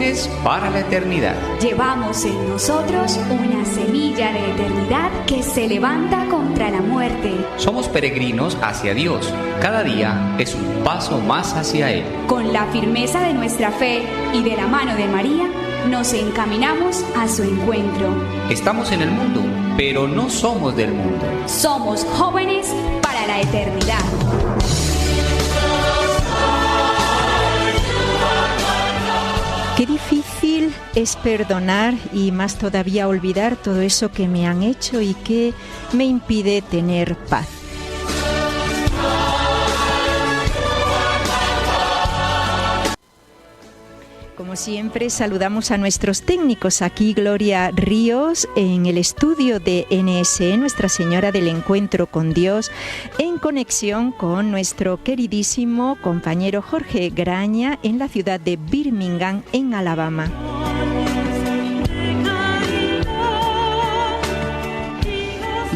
jóvenes para la eternidad. Llevamos en nosotros una semilla de eternidad que se levanta contra la muerte. Somos peregrinos hacia Dios. Cada día es un paso más hacia Él. Con la firmeza de nuestra fe y de la mano de María, nos encaminamos a su encuentro. Estamos en el mundo, pero no somos del mundo. Somos jóvenes para la eternidad. Qué difícil es perdonar y más todavía olvidar todo eso que me han hecho y que me impide tener paz. Como siempre, saludamos a nuestros técnicos. Aquí Gloria Ríos en el estudio de NSE, Nuestra Señora del Encuentro con Dios, en conexión con nuestro queridísimo compañero Jorge Graña en la ciudad de Birmingham, en Alabama.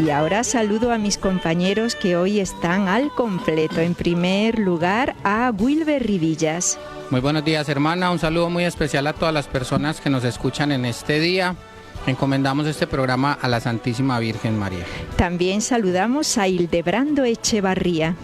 Y ahora saludo a mis compañeros que hoy están al completo. En primer lugar, a Wilber Rivillas. Muy buenos días, hermana. Un saludo muy especial a todas las personas que nos escuchan en este día. Encomendamos este programa a la Santísima Virgen María. También saludamos a Hildebrando Echevarría.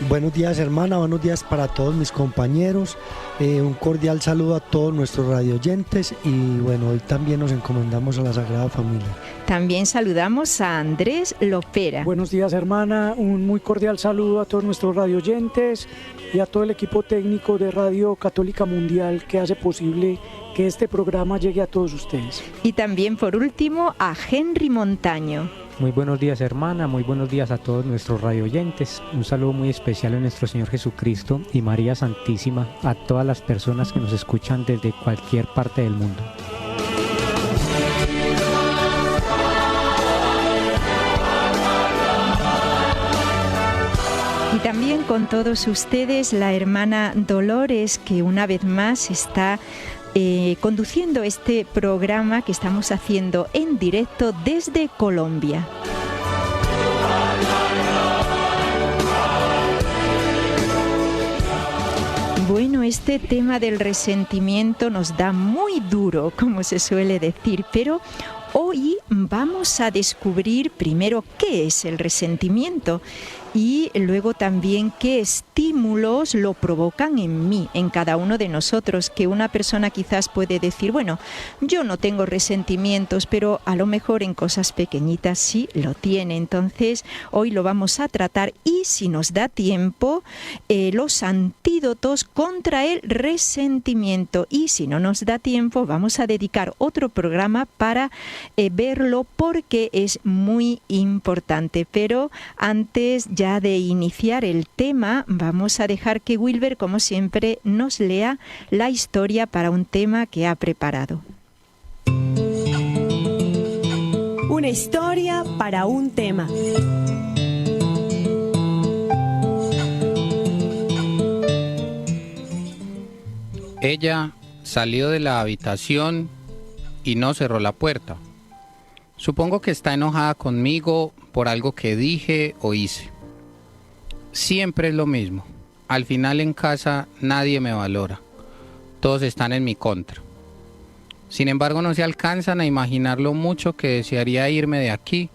Buenos días, hermana. Buenos días para todos mis compañeros. Un cordial saludo a todos nuestros radioyentes y bueno, hoy también nos encomendamos a la Sagrada Familia. También saludamos a Andrés Lopera. Buenos días, hermana. Un muy cordial saludo a todos nuestros radioyentes y a todo el equipo técnico de Radio Católica Mundial que hace posible que este programa llegue a todos ustedes. Y también, por último, a Henry Montaño. Muy buenos días, hermana, muy buenos días a todos nuestros radioyentes. Un saludo muy especial a nuestro Señor Jesucristo y María Santísima, a todas las personas que nos escuchan desde cualquier parte del mundo. Y también con todos ustedes la hermana Dolores, que una vez más está conduciendo este programa que estamos haciendo en directo desde Colombia. Bueno, este tema del resentimiento nos da muy duro, como se suele decir, pero hoy vamos a descubrir primero qué es el resentimiento y luego también qué estímulos lo provocan en mí, en cada uno de nosotros, que una persona quizás puede decir, bueno, yo no tengo resentimientos, pero a lo mejor en cosas pequeñitas sí lo tiene. Entonces, hoy lo vamos a tratar y, si nos da tiempo, los antídotos contra el resentimiento. Y si no nos da tiempo, vamos a dedicar otro programa para verlo porque es muy importante. Pero antes ya de iniciar el tema, vamos a dejar que Wilber, como siempre, nos lea la historia para un tema que ha preparado. Una historia para un tema. Ella salió de la habitación y no cerró la puerta. Supongo que está enojada conmigo por algo que dije o hice. Siempre es lo mismo. Al final en casa nadie me valora. Todos están en mi contra. Sin embargo, no se alcanzan a imaginar lo mucho que desearía irme de aquí,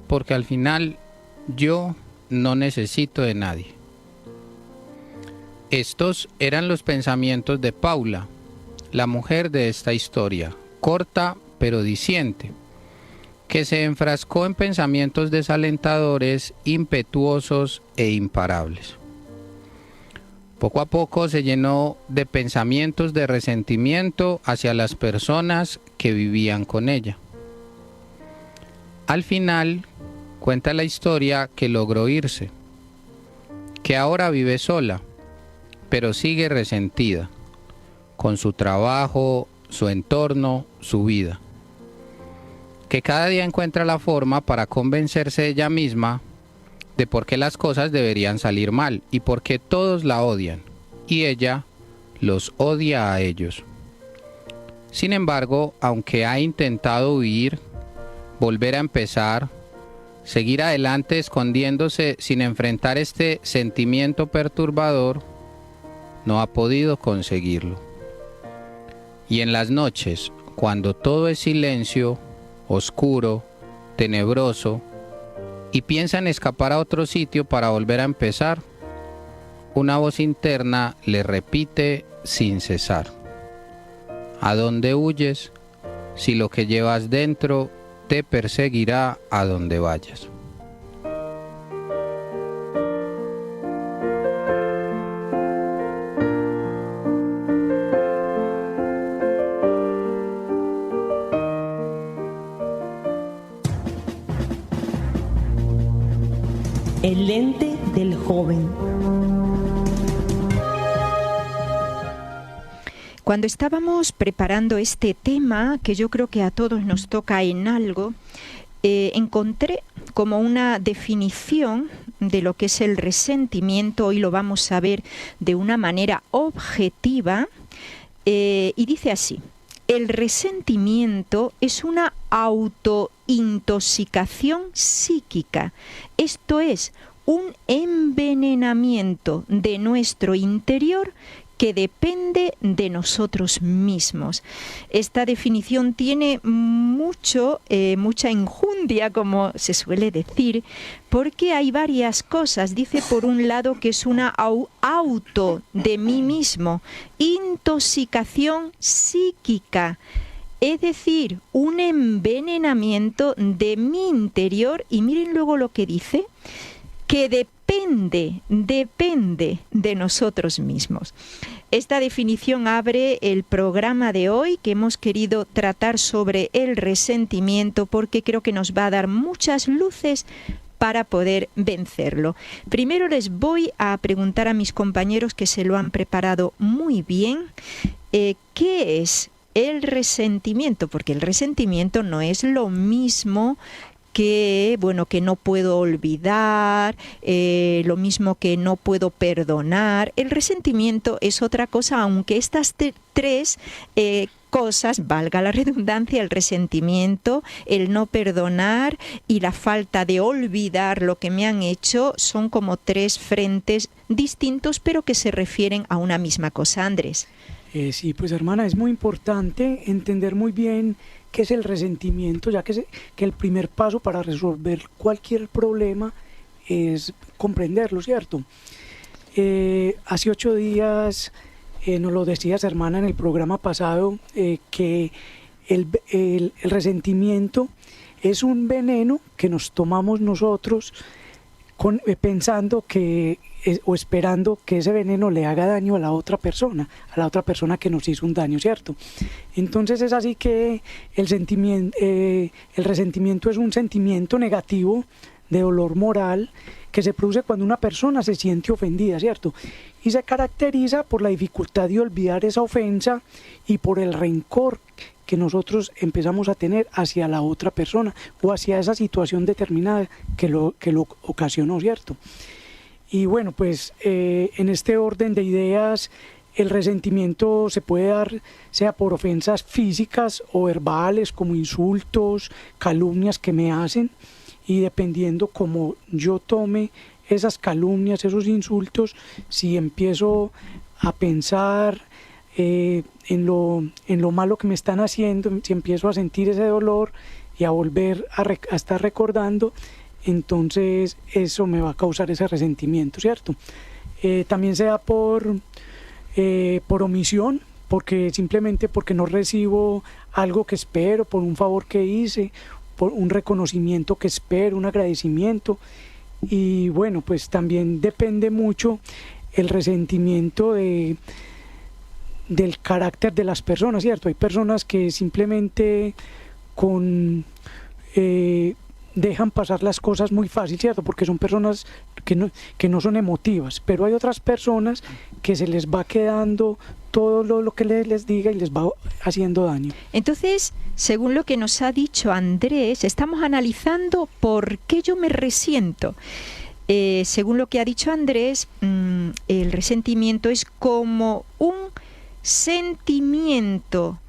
porque al final yo no necesito de nadie. Estos eran los pensamientos de Paula, la mujer de esta historia, corta pero diciente, que se enfrascó en pensamientos desalentadores, impetuosos e imparables. Poco a poco se llenó de pensamientos de resentimiento hacia las personas que vivían con ella. Al final, cuenta la historia que logró irse, que ahora vive sola, pero sigue resentida, con su trabajo, su entorno, su vida. Que cada día encuentra la forma para convencerse ella misma de por qué las cosas deberían salir mal y por qué todos la odian, y ella los odia a ellos. Sin embargo, aunque ha intentado huir, volver a empezar, seguir adelante escondiéndose sin enfrentar este sentimiento perturbador, no ha podido conseguirlo. Y en las noches, cuando todo es silencio, oscuro, tenebroso, y piensan escapar a otro sitio para volver a empezar, una voz interna le repite sin cesar: ¿a dónde huyes? Si lo que llevas dentro te perseguirá a donde vayas. El lente del joven. Cuando estábamos preparando este tema, que yo creo que a todos nos toca en algo, encontré como una definición de lo que es el resentimiento. Hoy lo vamos a ver de una manera objetiva, y dice así: el resentimiento es una autointoxicación psíquica, esto es, un envenenamiento de nuestro interior que depende de nosotros mismos. Esta definición tiene mucha enjundia, como se suele decir, porque hay varias cosas. Dice, por un lado, que es una auto de mí mismo, intoxicación psíquica, es decir, un envenenamiento de mi interior. Y miren luego lo que dice, que depende de nosotros mismos. Esta definición abre el programa de hoy, que hemos querido tratar sobre el resentimiento, porque creo que nos va a dar muchas luces para poder vencerlo. Primero les voy a preguntar a mis compañeros, que se lo han preparado muy bien, ¿qué es el resentimiento? Porque el resentimiento no es lo mismo que no puedo olvidar, lo mismo que no puedo perdonar. El resentimiento es otra cosa, aunque estas tres cosas, valga la redundancia, el resentimiento, el no perdonar y la falta de olvidar lo que me han hecho, son como tres frentes distintos, pero que se refieren a una misma cosa. Andrés. Sí, pues hermana, es muy importante entender muy bien qué es el resentimiento, ya que el primer paso para resolver cualquier problema es comprenderlo, ¿cierto? Hace 8 días nos lo decías, hermana, en el programa pasado, que el resentimiento es un veneno que nos tomamos nosotros pensando o esperando que ese veneno le haga daño a la otra persona que nos hizo un daño, ¿cierto? Entonces es así que el resentimiento es un sentimiento negativo de dolor moral que se produce cuando una persona se siente ofendida, ¿cierto? Y se caracteriza por la dificultad de olvidar esa ofensa y por el rencor que nosotros empezamos a tener hacia la otra persona o hacia esa situación determinada que lo ocasionó, ¿cierto? Y bueno, pues en este orden de ideas, el resentimiento se puede dar sea por ofensas físicas o verbales, como insultos, calumnias que me hacen, y dependiendo cómo yo tome esas calumnias, esos insultos, si empiezo a pensar en lo malo que me están haciendo, si empiezo a sentir ese dolor y a volver a estar recordando, entonces eso me va a causar ese resentimiento, ¿cierto? También se da por omisión, simplemente porque no recibo algo que espero, por un favor que hice, por un reconocimiento que espero, un agradecimiento. Y bueno, pues también depende mucho el resentimiento del carácter de las personas, ¿cierto? Hay personas que simplemente dejan pasar las cosas muy fácil, ¿cierto? Porque son personas que no son emotivas, pero hay otras personas que se les va quedando todo lo que les diga y les va haciendo daño. Entonces, Según lo que nos ha dicho Andrés, estamos analizando por qué yo me resiento. Según lo que ha dicho Andrés, el resentimiento es como un sentimiento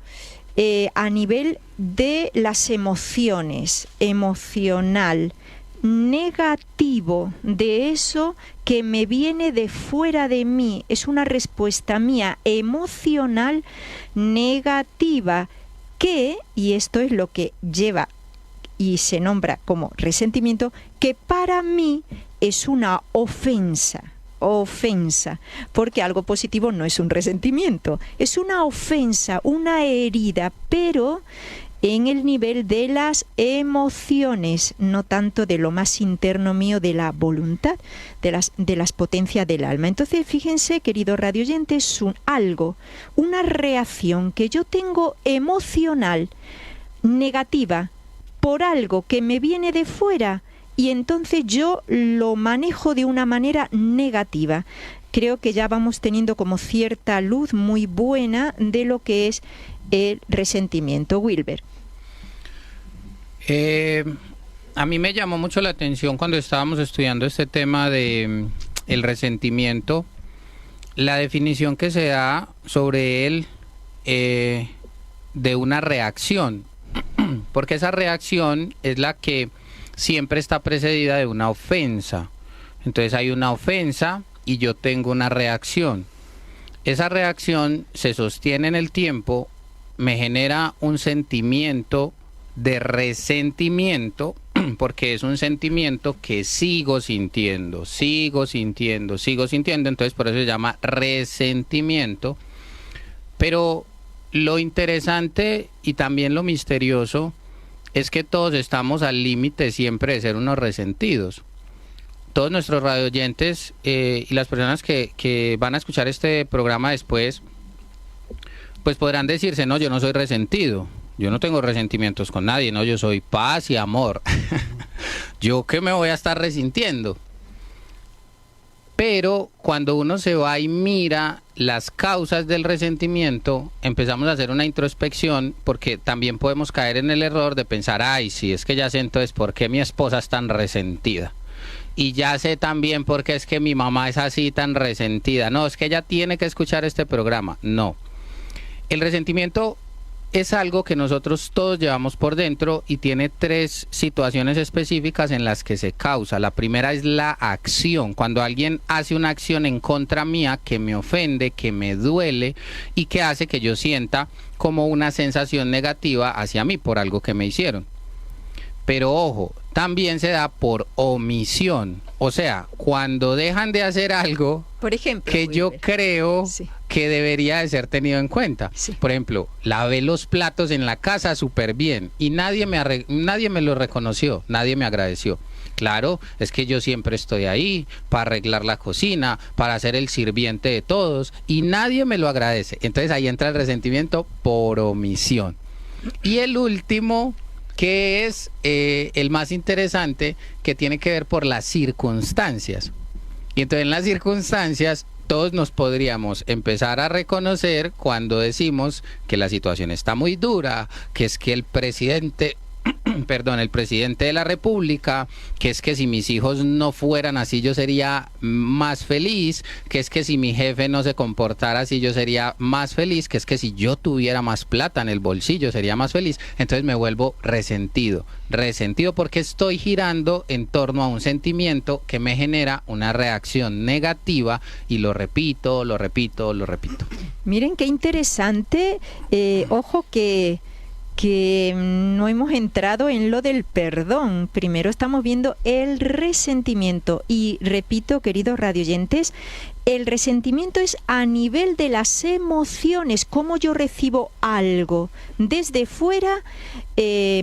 a nivel de las emociones, emocional, negativo de eso que me viene de fuera de mí. Es una respuesta mía emocional negativa que, y esto es lo que lleva y se nombra como resentimiento, que para mí es una ofensa, porque algo positivo no es un resentimiento, es una ofensa, una herida, pero en el nivel de las emociones, no tanto de lo más interno mío, de la voluntad, de las potencias del alma. Entonces, fíjense, queridos radioyentes, una reacción que yo tengo emocional, negativa, por algo que me viene de fuera, y entonces yo lo manejo de una manera negativa. Creo que ya vamos teniendo como cierta luz muy buena de lo que es el resentimiento. Wilber. A mí me llamó mucho la atención cuando estábamos estudiando este tema de el resentimiento, la definición que se da sobre él de una reacción, porque esa reacción es la que siempre está precedida de una ofensa. Entonces hay una ofensa y yo tengo una reacción. Esa reacción se sostiene en el tiempo, me genera un sentimiento de resentimiento, porque es un sentimiento que sigo sintiendo, entonces por eso se llama resentimiento. Pero lo interesante y también lo misterioso es que todos estamos al límite siempre de ser unos resentidos. Todos nuestros radioyentes y las personas que van a escuchar este programa después, pues podrán decirse, no, yo no soy resentido, yo no tengo resentimientos con nadie, no, yo soy paz y amor. ¿Yo qué me voy a estar resintiendo? Pero cuando uno se va y mira las causas del resentimiento, empezamos a hacer una introspección, porque también podemos caer en el error de pensar, ay, sí, es que ya sé entonces por qué mi esposa es tan resentida. Y ya sé también por qué es que mi mamá es así tan resentida. No, es que ella tiene que escuchar este programa. No. El resentimiento es algo que nosotros todos llevamos por dentro y tiene 3 situaciones específicas en las que se causa. La primera es la acción, cuando alguien hace una acción en contra mía que me ofende, que me duele y que hace que yo sienta como una sensación negativa hacia mí por algo que me hicieron. Pero ojo, también se da por omisión, o sea, cuando dejan de hacer algo, por ejemplo, que yo creo que debería de ser tenido en cuenta. Por ejemplo, lavé los platos en la casa súper bien y nadie me lo reconoció, nadie me agradeció. Claro, es que yo siempre estoy ahí para arreglar la cocina, para ser el sirviente de todos y nadie me lo agradece. Entonces ahí entra el resentimiento por omisión. Y el último, que es el más interesante, que tiene que ver por las circunstancias. Y entonces en las circunstancias todos nos podríamos empezar a reconocer cuando decimos que la situación está muy dura, que es que el presidente de la República, que es que si mis hijos no fueran así yo sería más feliz, que es que si mi jefe no se comportara así yo sería más feliz, que es que si yo tuviera más plata en el bolsillo sería más feliz. Entonces me vuelvo resentido porque estoy girando en torno a un sentimiento que me genera una reacción negativa y lo repito. Miren qué interesante, ojo que no hemos entrado en lo del perdón. Primero estamos viendo el resentimiento y repito, queridos radioyentes, el resentimiento es a nivel de las emociones, cómo yo recibo algo desde fuera,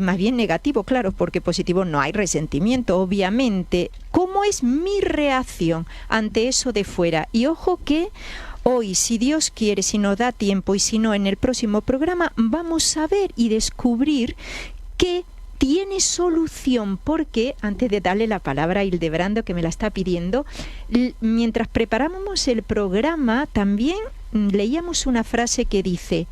más bien negativo, claro, porque positivo no hay resentimiento, obviamente. ¿Cómo es mi reacción ante eso de fuera? Y ojo que hoy, si Dios quiere, si nos da tiempo y si no, en el próximo programa vamos a ver y descubrir que tiene solución, porque antes de darle la palabra a Hildebrando, que me la está pidiendo, mientras preparábamos el programa también leíamos una frase que dice: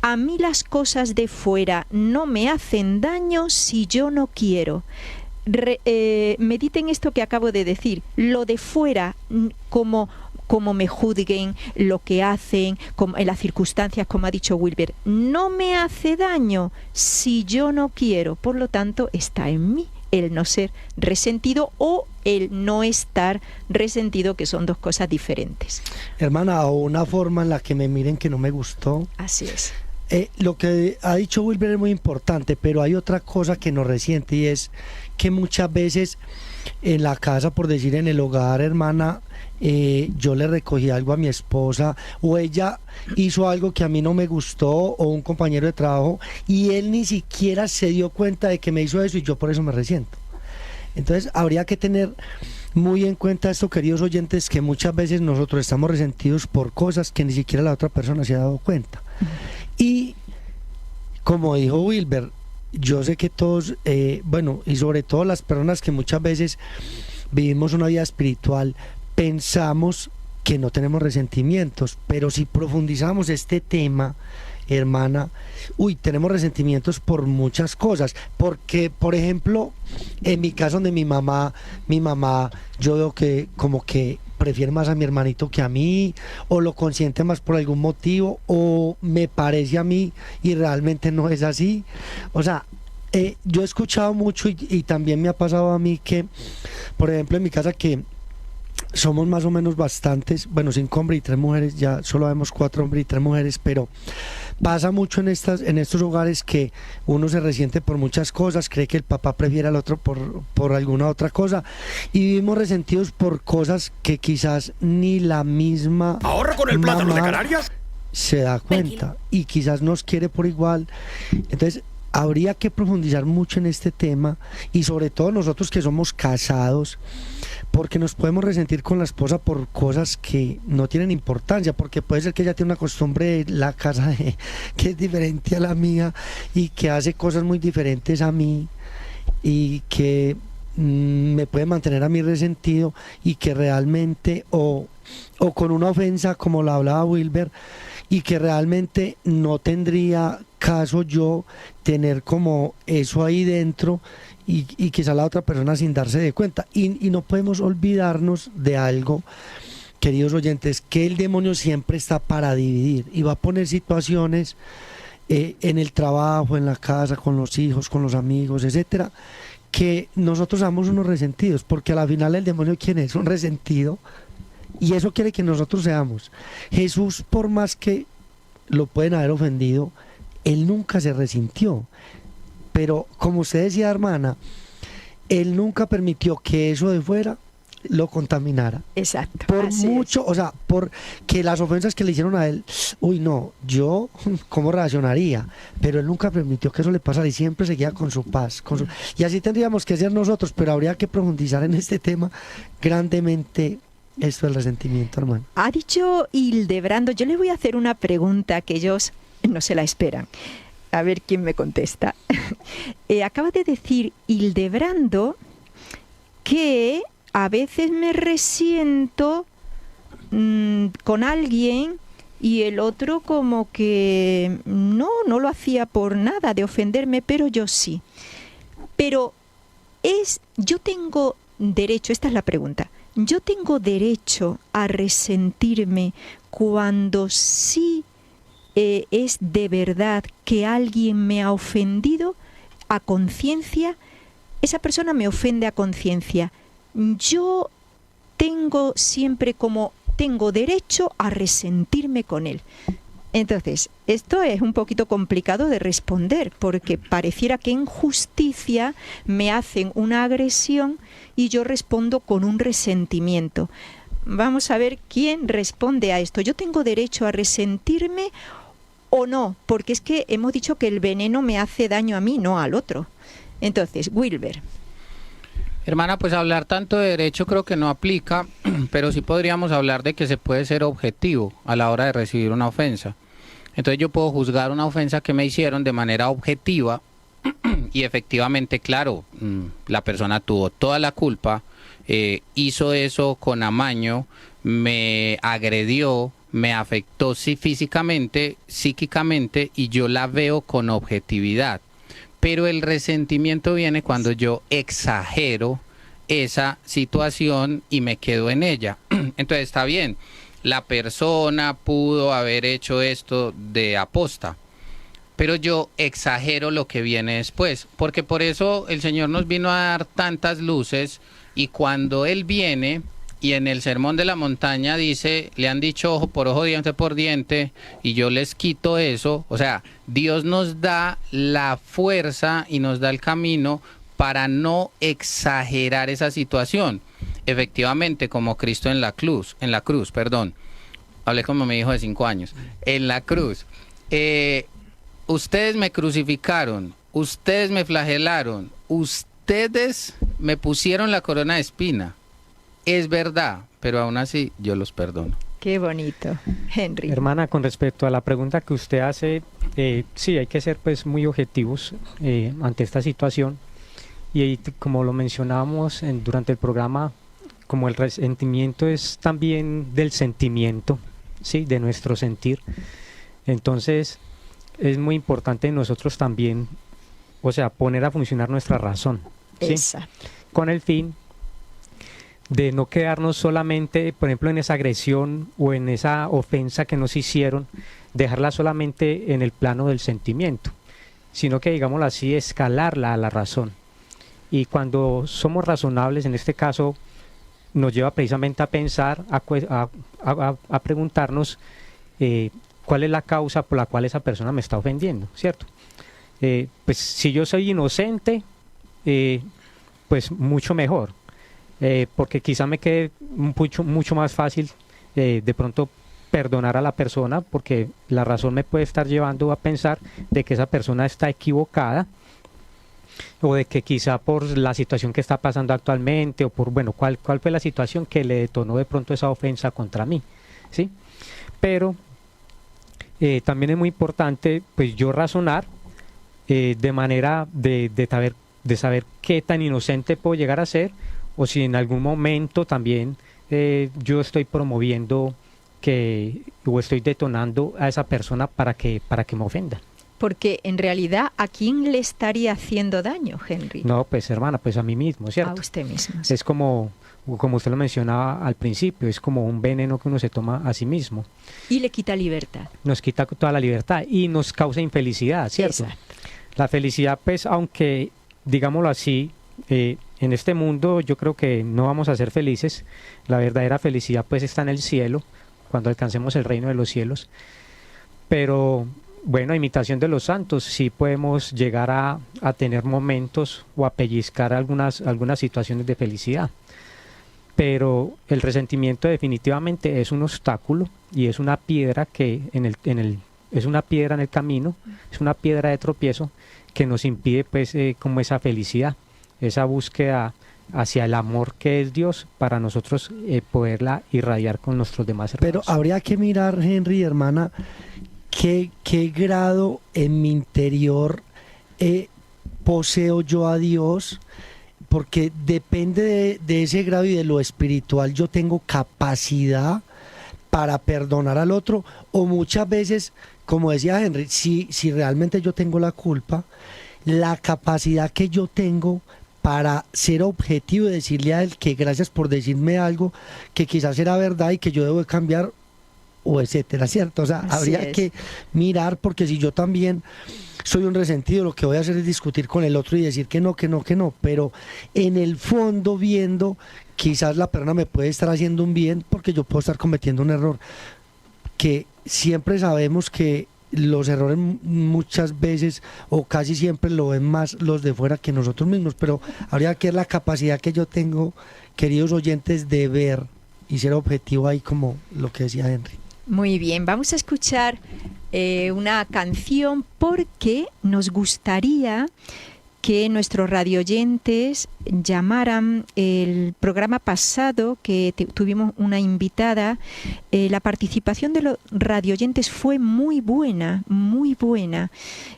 a mí las cosas de fuera no me hacen daño si yo no quiero. Mediten esto que acabo de decir, lo de fuera, como me juzguen, lo que hacen, como en las circunstancias, como ha dicho Wilber, no me hace daño si yo no quiero, por lo tanto está en mí. el no ser resentido o el no estar resentido, que son dos cosas diferentes. Hermana, o una forma en la que me miren que no me gustó. Así es. Lo que ha dicho Wilber es muy importante, pero hay otra cosa que nos resiente, y es que muchas veces en la casa, por decir en el hogar, hermana, yo le recogí algo a mi esposa, o ella hizo algo que a mí no me gustó, o un compañero de trabajo, y él ni siquiera se dio cuenta de que me hizo eso, y yo por eso me resiento. Entonces habría que tener muy en cuenta esto, queridos oyentes, que muchas veces nosotros estamos resentidos por cosas que ni siquiera la otra persona se ha dado cuenta. Y como dijo Wilber, yo sé que todos, y sobre todo las personas que muchas veces vivimos una vida espiritual, pensamos que no tenemos resentimientos, pero si profundizamos este tema, hermana, tenemos resentimientos por muchas cosas, porque por ejemplo, en mi caso donde mi mamá, yo veo que como que prefiere más a mi hermanito que a mí, o lo consiente más por algún motivo, o me parece a mí y realmente no es así. O sea, yo he escuchado mucho y también me ha pasado a mí que, por ejemplo, en mi casa, que somos más o menos bastantes, 5 hombres y 3 mujeres, ya solo vemos 4 hombres y 3 mujeres, pero pasa mucho en estos hogares que uno se resiente por muchas cosas, cree que el papá prefiere al otro por alguna otra cosa, y vivimos resentidos por cosas que quizás ni la misma ahorra con el plátano de Canarias se da cuenta, y quizás nos quiere por igual. Entonces habría que profundizar mucho en este tema, y sobre todo nosotros que somos casados, porque nos podemos resentir con la esposa por cosas que no tienen importancia, porque puede ser que ella tiene una costumbre de la casa que es diferente a la mía, y que hace cosas muy diferentes a mí, y que me puede mantener a mí resentido, y que realmente, o con una ofensa como la hablaba Wilber, y que realmente no tendría caso yo tener como eso ahí dentro, y quizá la otra persona sin darse de cuenta. Y no podemos olvidarnos de algo, queridos oyentes, que el demonio siempre está para dividir, y va a poner situaciones en el trabajo, en la casa, con los hijos, con los amigos, etcétera, que nosotros somos unos resentidos, porque a la final el demonio, ¿quién es? Un resentido, y eso quiere que nosotros seamos. Jesús, por más que lo pueden haber ofendido, él nunca se resintió, pero como usted decía, hermana, él nunca permitió que eso de fuera lo contaminara. Exacto. Por mucho, o sea, por que las ofensas que le hicieron a él, yo cómo reaccionaría, pero él nunca permitió que eso le pasara, y siempre seguía con su paz, y así tendríamos que ser nosotros, pero habría que profundizar en este tema grandemente. Esto del resentimiento, hermano. Ha dicho Hildebrando, yo le voy a hacer una pregunta que ellos no se la esperan. A ver quién me contesta. Acaba de decir Hildebrando que a veces me resiento con alguien, y el otro como que no lo hacía por nada de ofenderme, pero yo sí. Pero yo tengo derecho, esta es la pregunta, ¿yo tengo derecho a resentirme cuando sí es de verdad que alguien me ha ofendido a conciencia? Esa persona me ofende a conciencia. Yo tengo derecho a resentirme con él. Entonces, esto es un poquito complicado de responder, porque pareciera que en justicia me hacen una agresión y yo respondo con un resentimiento. Vamos a ver quién responde a esto. ¿Yo tengo derecho a resentirme o no? Porque es que hemos dicho que el veneno me hace daño a mí, no al otro. Entonces, Wilber. Hermana, pues hablar tanto de derecho creo que no aplica, pero sí podríamos hablar de que se puede ser objetivo a la hora de recibir una ofensa. Entonces yo puedo juzgar una ofensa que me hicieron de manera objetiva, y efectivamente, claro, la persona tuvo toda la culpa, hizo eso con amaño, me agredió, me afectó físicamente, psíquicamente, y yo la veo con objetividad. Pero el resentimiento viene cuando yo exagero esa situación y me quedo en ella. Entonces está bien, la persona pudo haber hecho esto de aposta, pero yo exagero lo que viene después, porque por eso el Señor nos vino a dar tantas luces, y cuando Él viene y en el Sermón de la Montaña dice, le han dicho ojo por ojo, diente por diente, y yo les quito eso, o sea, Dios nos da la fuerza y nos da el camino para no exagerar esa situación. Efectivamente, como Cristo en la cruz, hablé como mi hijo de 5 años, en la cruz. Ustedes me crucificaron, ustedes me flagelaron, ustedes me pusieron la corona de espina. Es verdad, pero aún así yo los perdono. Qué bonito, Henry. Hermana, con respecto a la pregunta que usted hace, sí, hay que ser pues muy objetivos ante esta situación. Y como lo mencionábamos durante el programa, como el resentimiento es también del sentimiento, ¿sí? De nuestro sentir. Entonces, es muy importante nosotros también, o sea, poner a funcionar nuestra razón, ¿sí? Exacto. Con el fin de no quedarnos solamente, por ejemplo, en esa agresión o en esa ofensa que nos hicieron, dejarla solamente en el plano del sentimiento, sino que, digámoslo así, escalarla a la razón. Y cuando somos razonables, en este caso, nos lleva precisamente a pensar, a preguntarnos cuál es la causa por la cual esa persona me está ofendiendo, ¿cierto? Pues si yo soy inocente, pues mucho mejor, porque quizá me quede mucho más fácil de pronto perdonar a la persona, porque la razón me puede estar llevando a pensar de que esa persona está equivocada, o de que quizá por la situación que está pasando actualmente, o por, bueno, cuál fue la situación que le detonó de pronto esa ofensa contra mí, ¿sí? Pero también es muy importante, pues yo razonar de manera de saber qué tan inocente puedo llegar a ser, o si en algún momento también yo estoy promoviendo o estoy detonando a esa persona para que me ofenda. Porque en realidad, ¿a quién le estaría haciendo daño, Henry? No, pues hermana, pues a mí mismo, ¿cierto? A usted mismo. Sí. Es como usted lo mencionaba al principio, es como un veneno que uno se toma a sí mismo. Y le quita libertad. Nos quita toda la libertad y nos causa infelicidad, ¿cierto? Exacto. La felicidad, pues, aunque, digámoslo así, en este mundo yo creo que no vamos a ser felices. La verdadera felicidad, pues, está en el cielo, cuando alcancemos el reino de los cielos. Pero bueno, a imitación de los santos, sí podemos llegar a tener momentos o a pellizcar algunas situaciones de felicidad. Pero el resentimiento definitivamente es un obstáculo y es una piedra que es una piedra en el camino, es una piedra de tropiezo que nos impide, pues, como esa felicidad, esa búsqueda hacia el amor que es Dios, para nosotros poderla irradiar con nuestros demás hermanos. Pero habría que mirar, Henry, hermana, ¿Qué grado en mi interior poseo yo a Dios? Porque depende de ese grado y de lo espiritual, yo tengo capacidad para perdonar al otro, o muchas veces, como decía Henry, si realmente yo tengo la culpa, la capacidad que yo tengo para ser objetivo y decirle a él que gracias por decirme algo que quizás era verdad y que yo debo de cambiar, o etcétera, ¿cierto? O sea, habría que mirar, porque si yo también soy un resentido, lo que voy a hacer es discutir con el otro y decir que no, pero en el fondo viendo, quizás la persona me puede estar haciendo un bien porque yo puedo estar cometiendo un error, que siempre sabemos que los errores muchas veces o casi siempre lo ven más los de fuera que nosotros mismos, pero habría que ver la capacidad que yo tengo, queridos oyentes, de ver y ser objetivo ahí, como lo que decía Henry. Muy bien, vamos a escuchar una canción porque nos gustaría que nuestros radioyentes llamaran. El programa pasado que tuvimos una invitada, la participación de los radioyentes fue muy buena,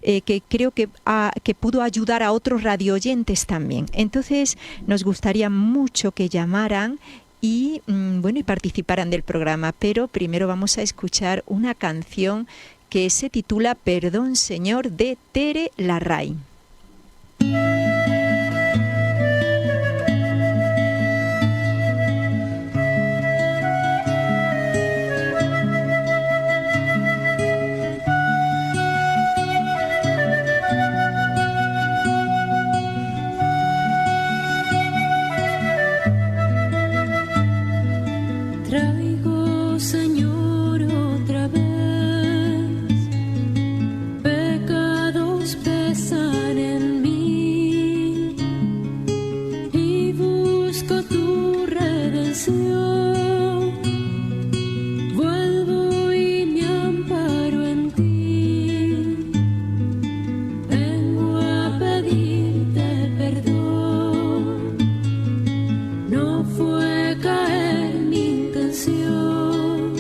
que creo que pudo ayudar a otros radioyentes también. Entonces nos gustaría mucho que llamaran y participaran del programa, pero primero vamos a escuchar una canción que se titula Perdón Señor, de Tere Larraín. Traigo, Señor, otra vez, pecados pesan en mí y busco tu redención. Vuelvo y me amparo en ti, vengo a pedirte perdón. No fue caer mi intención,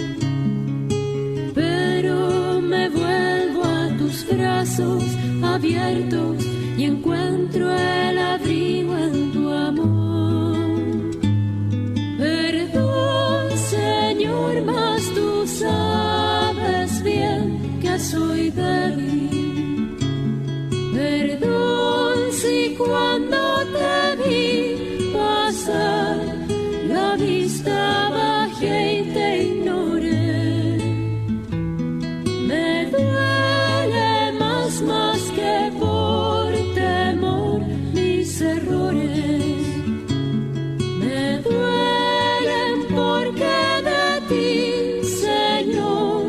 pero me vuelvo a tus brazos abiertos y encuentro el abrigo en tu amor. Perdón, Señor, mas tú sabes bien que soy débil. Perdón si cuando te vi pasar la vista bajé y te ignoré. Me duele más que por temor mis errores. Me duelen porque de ti, Señor,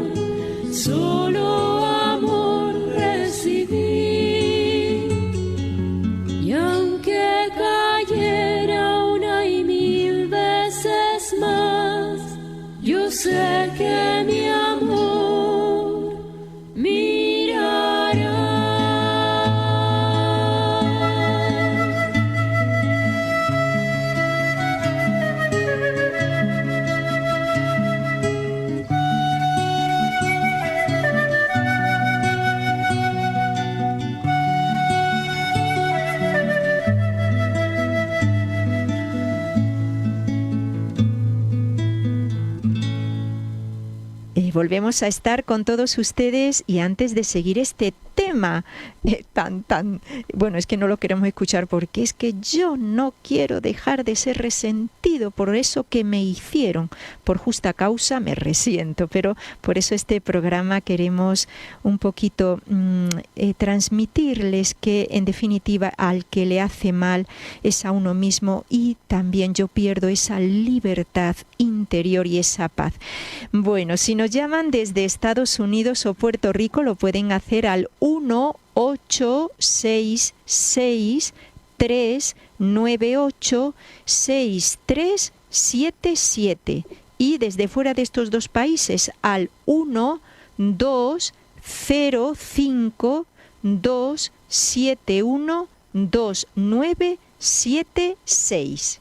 solo amor recibí. Y aunque cayera una y mil veces más, yo sé que mi amor mirará. Volvemos a estar con todos ustedes y antes de seguir este tema bueno, es que no lo queremos escuchar porque es que yo no quiero dejar de ser resentido por eso que me hicieron, por justa causa me resiento, pero por eso este programa queremos un poquito transmitirles que en definitiva al que le hace mal es a uno mismo y también yo pierdo esa libertad interior y esa paz. Bueno, si nos llaman desde Estados Unidos o Puerto Rico lo pueden hacer al 1-866-398-6377 y desde fuera de estos dos países al 1-205-271-2976.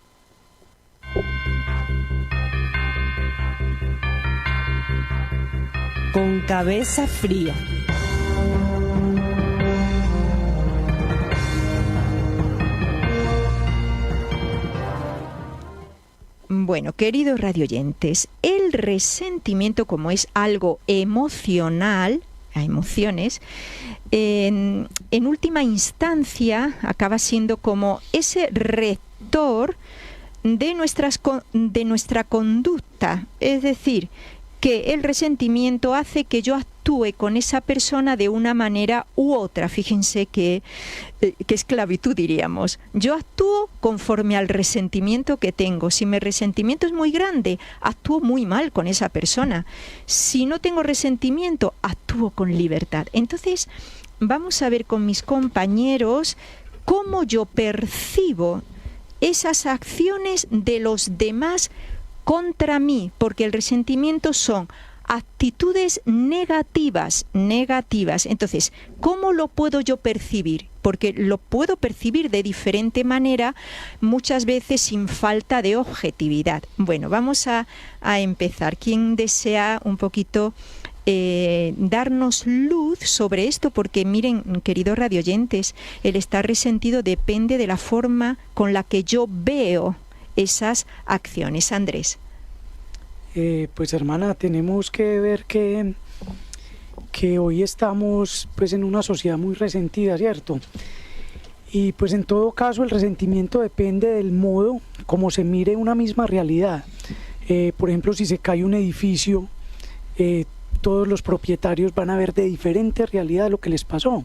Con cabeza fría. Bueno, queridos radioyentes, el resentimiento, como es algo emocional, a emociones, en última instancia acaba siendo como ese rector de nuestra conducta, es decir, que el resentimiento hace que yo actúe con esa persona de una manera u otra. Fíjense que esclavitud diríamos. Yo actúo conforme al resentimiento que tengo. Si mi resentimiento es muy grande, actúo muy mal con esa persona. Si no tengo resentimiento, actúo con libertad. Entonces, vamos a ver con mis compañeros cómo yo percibo esas acciones de los demás contra mí, porque el resentimiento son actitudes negativas. Entonces, ¿cómo lo puedo yo percibir? Porque lo puedo percibir de diferente manera, muchas veces sin falta de objetividad. Bueno, vamos a empezar. ¿Quién desea un poquito darnos luz sobre esto? Porque miren, queridos radioyentes, el estar resentido depende de la forma con la que yo veo esas acciones. Andrés. Pues hermana, tenemos que ver que hoy estamos pues en una sociedad muy resentida, ¿cierto? Y pues en todo caso el resentimiento depende del modo como se mire una misma realidad. Por ejemplo, si se cae un edificio, todos los propietarios van a ver de diferente realidad lo que les pasó.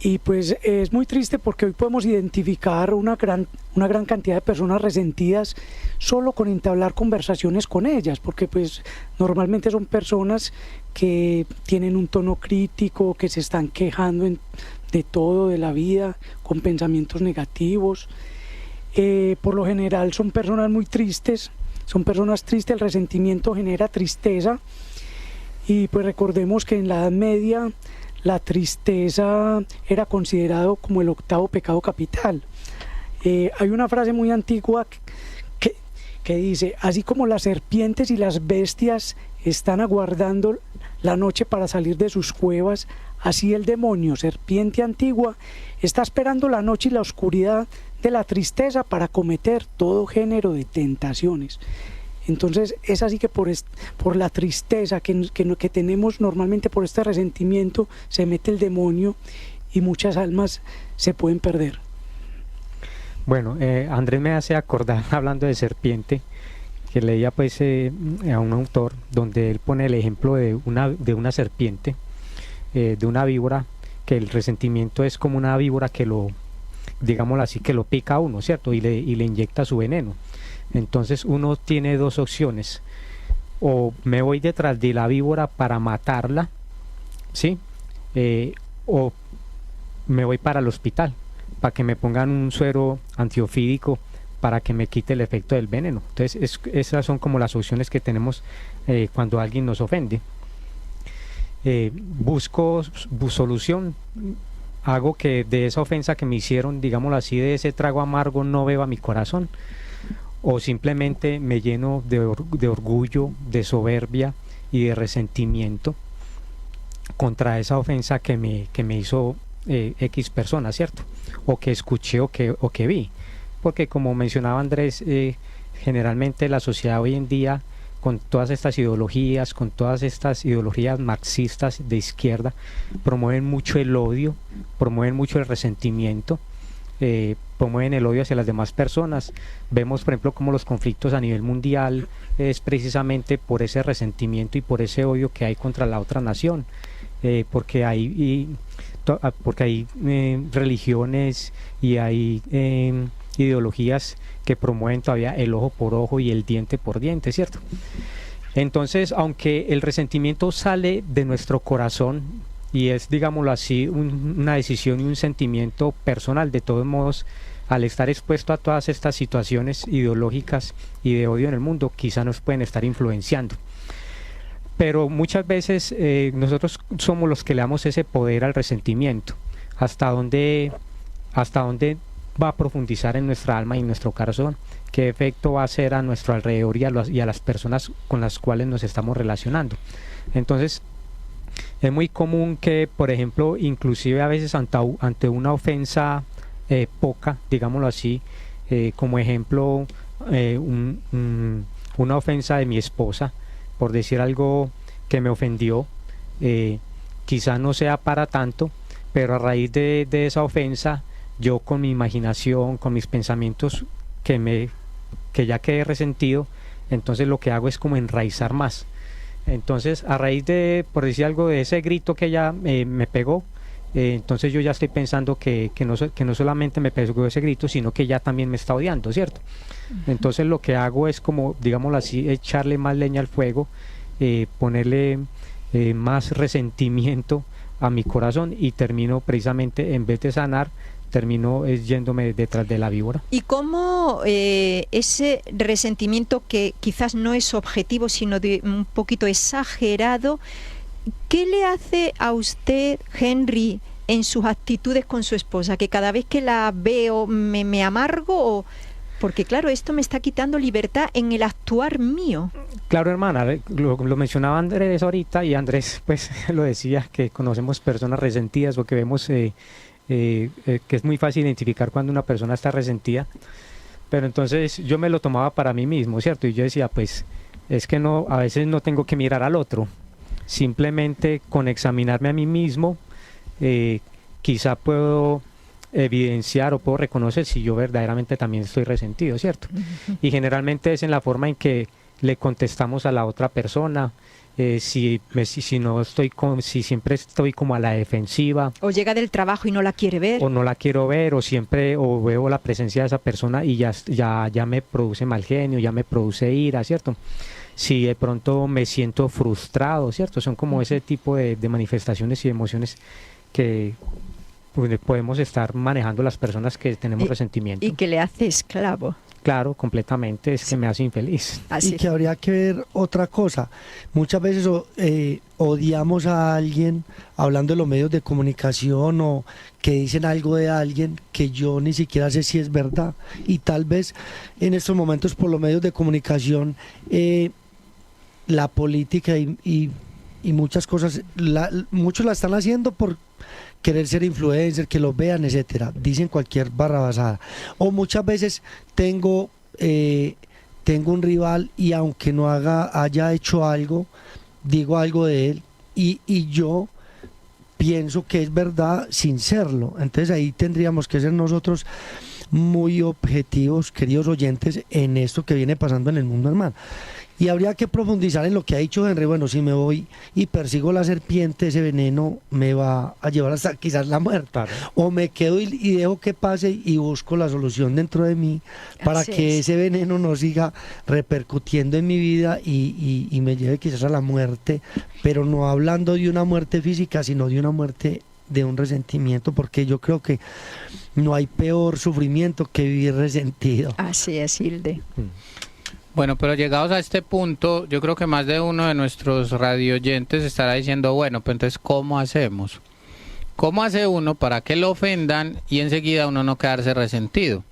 Y pues es muy triste porque hoy podemos identificar una gran cantidad de personas resentidas solo con entablar conversaciones con ellas, porque pues normalmente son personas que tienen un tono crítico, que se están quejando de todo, de la vida, con pensamientos negativos. Por lo general son personas muy tristes, el resentimiento genera tristeza, y pues recordemos que en la Edad Media la tristeza era considerado como el 8º pecado capital. Hay una frase muy antigua que dice: así como las serpientes y las bestias están aguardando la noche para salir de sus cuevas, así el demonio, serpiente antigua, está esperando la noche y la oscuridad de la tristeza para cometer todo género de tentaciones. Entonces es así que por la tristeza que tenemos normalmente, por este resentimiento, se mete el demonio y muchas almas se pueden perder. Bueno, Andrés me hace acordar, hablando de serpiente, que leía pues a un autor donde él pone el ejemplo de una serpiente, de una víbora, que el resentimiento es como una víbora que digámoslo así, que lo pica a uno, ¿cierto? Y le inyecta su veneno. Entonces uno tiene dos opciones: o me voy detrás de la víbora para matarla, ¿sí? O me voy para el hospital para que me pongan un suero antiofídico para que me quite el efecto del veneno. Entonces esas son como las opciones que tenemos cuando alguien nos ofende. Busco solución, hago que de esa ofensa que me hicieron, digámoslo así, de ese trago amargo no beba mi corazón, o simplemente me lleno de orgullo, de soberbia y de resentimiento contra esa ofensa que me hizo X persona, ¿cierto? O que escuché o que vi. Porque como mencionaba Andrés, generalmente la sociedad hoy en día, con todas estas ideologías marxistas de izquierda, promueven mucho el odio, promueven mucho el resentimiento, promueven el odio hacia las demás personas. Vemos, por ejemplo, como los conflictos a nivel mundial es precisamente por ese resentimiento y por ese odio que hay contra la otra nación, porque hay religiones y hay ideologías que promueven todavía el ojo por ojo y el diente por diente, ¿cierto? Entonces, aunque el resentimiento sale de nuestro corazón y es, digámoslo así, una decisión y un sentimiento personal, de todos modos, al estar expuesto a todas estas situaciones ideológicas y de odio en el mundo, quizá nos pueden estar influenciando. Pero muchas veces nosotros somos los que le damos ese poder al resentimiento. ¿Hasta dónde va a profundizar en nuestra alma y en nuestro corazón? ¿Qué efecto va a hacer a nuestro alrededor y a las personas con las cuales nos estamos relacionando? Entonces, es muy común que, por ejemplo, inclusive a veces ante una ofensa poca, digámoslo así, como ejemplo, una ofensa de mi esposa, por decir algo que me ofendió, quizá no sea para tanto, pero a raíz de esa ofensa, yo con mi imaginación, con mis pensamientos que ya quedé resentido, entonces lo que hago es como enraizar más. Entonces, a raíz de, por decir algo, de ese grito que ella me pegó, entonces yo ya estoy pensando que no solamente me pegó ese grito, sino que ella también me está odiando, ¿cierto? Entonces lo que hago es, como, digámoslo así, echarle más leña al fuego, ponerle más resentimiento a mi corazón, y termino precisamente, en vez de sanar, termino yéndome detrás de la víbora. ¿Y cómo ese resentimiento, que quizás no es objetivo, sino de un poquito exagerado, qué le hace a usted, Henry, en sus actitudes con su esposa? ¿Que cada vez que la veo me amargo? Porque claro, esto me está quitando libertad en el actuar mío. Claro, hermana, lo mencionaba Andrés ahorita, y Andrés pues lo decía, que conocemos personas resentidas, porque vemos que es muy fácil identificar cuando una persona está resentida. Pero entonces yo me lo tomaba para mí mismo, ¿cierto? Y yo decía, pues es que no, a veces no tengo que mirar al otro, simplemente con examinarme a mí mismo, quizá puedo evidenciar o puedo reconocer si yo verdaderamente también estoy resentido, ¿cierto? Y generalmente es en la forma en que le contestamos a la otra persona, si siempre estoy como a la defensiva. O llega del trabajo y no la quiere ver. O no la quiero ver, o veo la presencia de esa persona y ya me produce mal genio, ya me produce ira, ¿cierto? Si de pronto me siento frustrado, ¿cierto? Son como ese tipo de manifestaciones y emociones que podemos estar manejando las personas que tenemos resentimiento. Y que le hace esclavo. Claro, completamente, es que me hace infeliz. Y que habría que ver otra cosa. Muchas veces odiamos a alguien hablando de los medios de comunicación o que dicen algo de alguien que yo ni siquiera sé si es verdad. Y tal vez en estos momentos por los medios de comunicación la política y muchas cosas, muchos la están haciendo por querer ser influencer, que los vean, etcétera, dicen cualquier barrabasada. O muchas veces tengo un rival y aunque no haya hecho algo, digo algo de él y yo pienso que es verdad sin serlo. Entonces ahí tendríamos que ser nosotros muy objetivos, queridos oyentes, en esto que viene pasando en el mundo, hermano. Y habría que profundizar en lo que ha dicho Henry. Bueno, si me voy y persigo la serpiente, ese veneno me va a llevar hasta quizás la muerte. Claro. O me quedo y dejo que pase y busco la solución dentro de mí para que ese veneno no siga repercutiendo en mi vida y me lleve quizás a la muerte, pero no hablando de una muerte física, sino de una muerte de un resentimiento, porque yo creo que no hay peor sufrimiento que vivir resentido. Así es, Hilde. Bueno, pero llegados a este punto, yo creo que más de uno de nuestros radioyentes estará diciendo, bueno, pues entonces, ¿cómo hacemos? ¿Cómo hace uno para que lo ofendan y enseguida uno no quedarse resentido?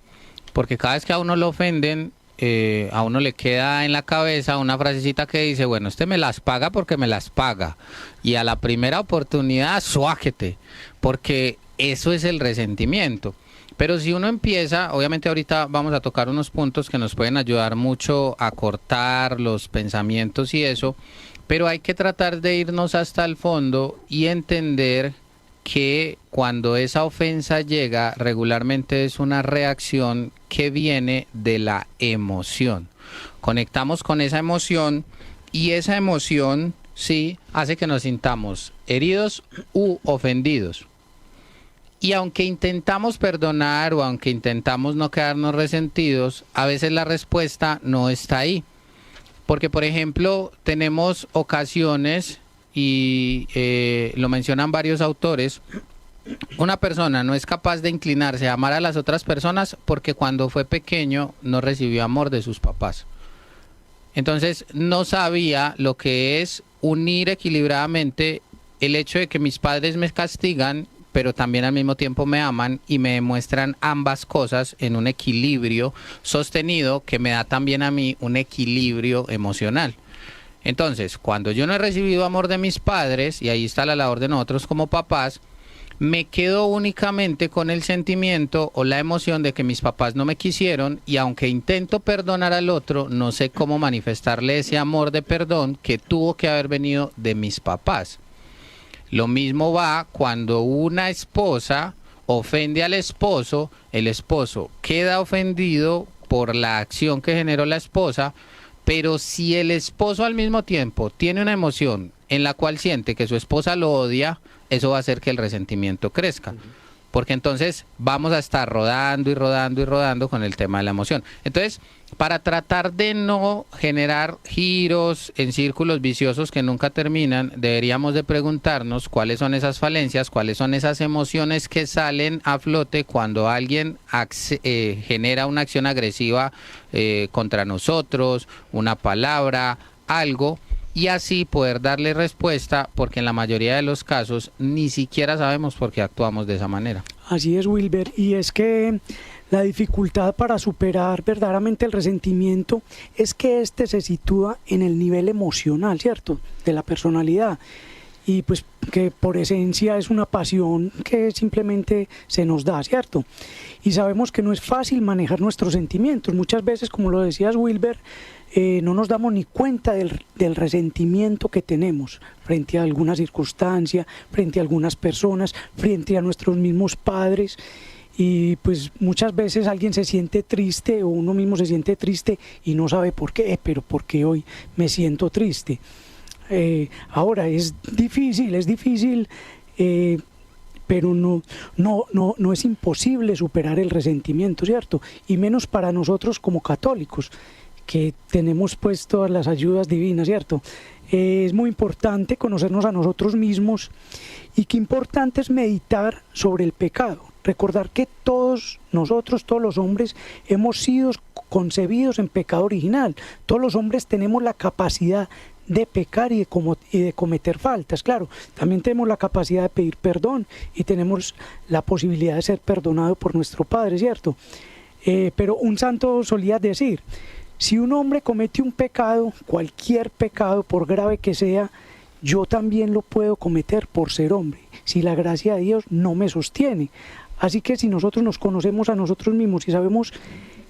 Porque cada vez que a uno lo ofenden, a uno le queda en la cabeza una frasecita que dice, bueno, este me las paga porque me las paga. Y a la primera oportunidad, suájete, porque eso es el resentimiento. Pero si uno empieza, obviamente ahorita vamos a tocar unos puntos que nos pueden ayudar mucho a cortar los pensamientos y eso, pero hay que tratar de irnos hasta el fondo y entender que cuando esa ofensa llega, regularmente es una reacción que viene de la emoción. Conectamos con esa emoción y esa emoción, sí, hace que nos sintamos heridos u ofendidos. Y aunque intentamos perdonar o aunque intentamos no quedarnos resentidos, a veces la respuesta no está ahí. Porque, por ejemplo, tenemos ocasiones, y lo mencionan varios autores, una persona no es capaz de inclinarse a amar a las otras personas porque cuando fue pequeño no recibió amor de sus papás. Entonces no sabía lo que es unir equilibradamente el hecho de que mis padres me castigan, pero también al mismo tiempo me aman y me demuestran ambas cosas en un equilibrio sostenido que me da también a mí un equilibrio emocional. Entonces, cuando yo no he recibido amor de mis padres, y ahí está la labor de nosotros como papás, me quedo únicamente con el sentimiento o la emoción de que mis papás no me quisieron y aunque intento perdonar al otro, no sé cómo manifestarle ese amor de perdón que tuvo que haber venido de mis papás. Lo mismo va cuando una esposa ofende al esposo, el esposo queda ofendido por la acción que generó la esposa, pero si el esposo al mismo tiempo tiene una emoción en la cual siente que su esposa lo odia, eso va a hacer que el resentimiento crezca. Porque entonces vamos a estar rodando y rodando y rodando con el tema de la emoción. Entonces, para tratar de no generar giros en círculos viciosos que nunca terminan, deberíamos de preguntarnos cuáles son esas falencias, cuáles son esas emociones que salen a flote cuando alguien genera una acción agresiva contra nosotros, una palabra, algo, y así poder darle respuesta, porque en la mayoría de los casos ni siquiera sabemos por qué actuamos de esa manera. Así es, Wilber, y es que la dificultad para superar verdaderamente el resentimiento es que éste se sitúa en el nivel emocional, ¿cierto?, de la personalidad, y pues que por esencia es una pasión que simplemente se nos da, ¿cierto? Y sabemos que no es fácil manejar nuestros sentimientos. Muchas veces, como lo decías, Wilber, no nos damos ni cuenta del resentimiento que tenemos frente a alguna circunstancia, frente a algunas personas, frente a nuestros mismos padres. Y pues muchas veces alguien se siente triste o uno mismo se siente triste y no sabe por qué, pero ¿por qué hoy me siento triste? Ahora es difícil, pero no es imposible superar el resentimiento, ¿cierto? Y menos para nosotros como católicos, que tenemos pues todas las ayudas divinas, ¿cierto? Es muy importante conocernos a nosotros mismos y qué importante es meditar sobre el pecado. Recordar que todos nosotros, todos los hombres, hemos sido concebidos en pecado original. Todos los hombres tenemos la capacidad de pecar y de cometer faltas. Claro, también tenemos la capacidad de pedir perdón y tenemos la posibilidad de ser perdonado por nuestro Padre, ¿cierto? Pero un santo solía decir, si un hombre comete un pecado, cualquier pecado, por grave que sea, yo también lo puedo cometer por ser hombre, si la gracia de Dios no me sostiene. Así que si nosotros nos conocemos a nosotros mismos y sabemos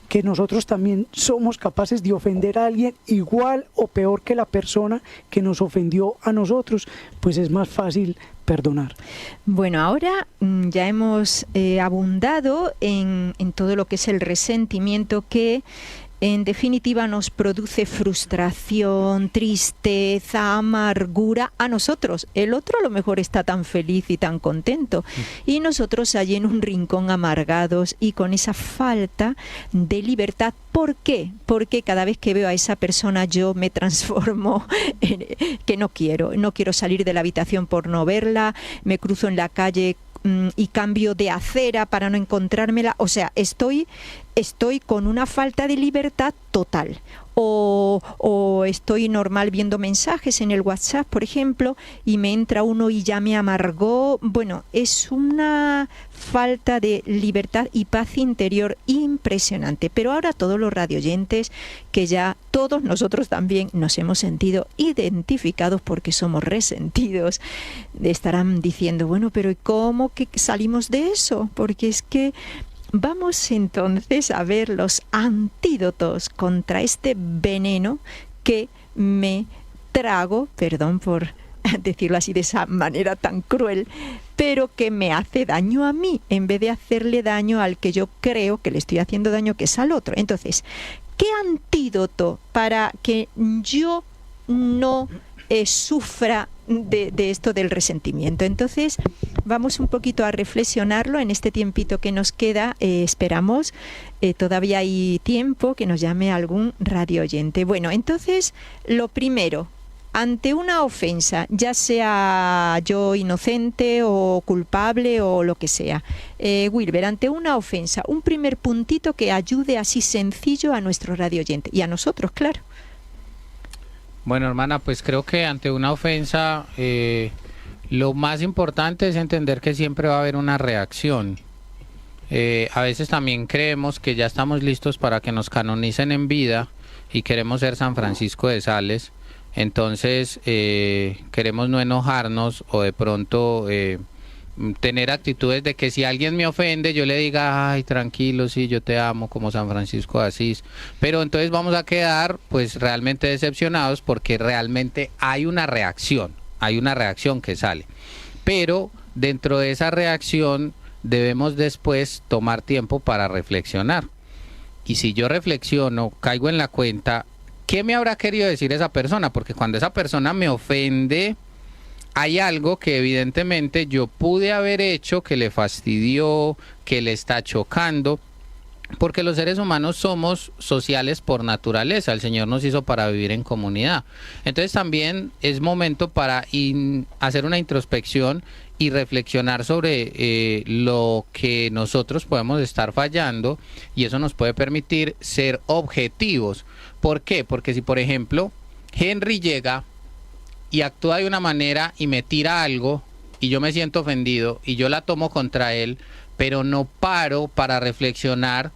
que nosotros también somos capaces de ofender a alguien igual o peor que la persona que nos ofendió a nosotros, pues es más fácil perdonar. Bueno, ahora ya hemos abundado en todo lo que es el resentimiento, que en definitiva nos produce frustración, tristeza, amargura a nosotros. El otro a lo mejor está tan feliz y tan contento y nosotros allí en un rincón amargados y con esa falta de libertad. ¿Por qué? Porque cada vez que veo a esa persona yo me transformo en que no quiero salir de la habitación por no verla, me cruzo en la calle y cambio de acera para no encontrármela. O sea, estoy con una falta de libertad total. O estoy normal viendo mensajes en el WhatsApp, por ejemplo, y me entra uno y ya me amargó. Bueno, es una falta de libertad y paz interior impresionante. Pero ahora todos los radioyentes, que ya todos nosotros también nos hemos sentido identificados porque somos resentidos, estarán diciendo, bueno, pero ¿cómo que salimos de eso? Porque es que vamos entonces a ver los antídotos contra este veneno que me trago, perdón por decirlo así de esa manera tan cruel, pero que me hace daño a mí en vez de hacerle daño al que yo creo que le estoy haciendo daño, que es al otro. Entonces, ¿qué antídoto para que yo no sufra de esto del resentimiento? Entonces vamos un poquito a reflexionarlo en este tiempito que nos queda. Esperamos, todavía hay tiempo, que nos llame algún radio oyente. Bueno, entonces lo primero, ante una ofensa, ya sea yo inocente o culpable o lo que sea, Wilber, ante una ofensa, un primer puntito que ayude así sencillo a nuestro radio oyente y a nosotros, claro. Bueno, hermana, pues creo que ante una ofensa lo más importante es entender que siempre va a haber una reacción. A veces también creemos que ya estamos listos para que nos canonicen en vida y queremos ser San Francisco de Sales. Entonces queremos no enojarnos o de pronto tener actitudes de que si alguien me ofende yo le diga, ay, tranquilo, sí, yo te amo, como San Francisco de Asís. Pero entonces vamos a quedar pues realmente decepcionados porque realmente hay una reacción que sale. Pero dentro de esa reacción debemos después tomar tiempo para reflexionar. Y si yo reflexiono, caigo en la cuenta, ¿qué me habrá querido decir esa persona? Porque cuando esa persona me ofende, hay algo que evidentemente yo pude haber hecho que le fastidió, que le está chocando, porque los seres humanos somos sociales por naturaleza. El Señor nos hizo para vivir en comunidad. Entonces también es momento para hacer una introspección y reflexionar sobre lo que nosotros podemos estar fallando, y eso nos puede permitir ser objetivos. ¿Por qué? Porque si, por ejemplo, Henry llega y actúa de una manera y me tira algo y yo me siento ofendido y yo la tomo contra él, pero no paro para reflexionar,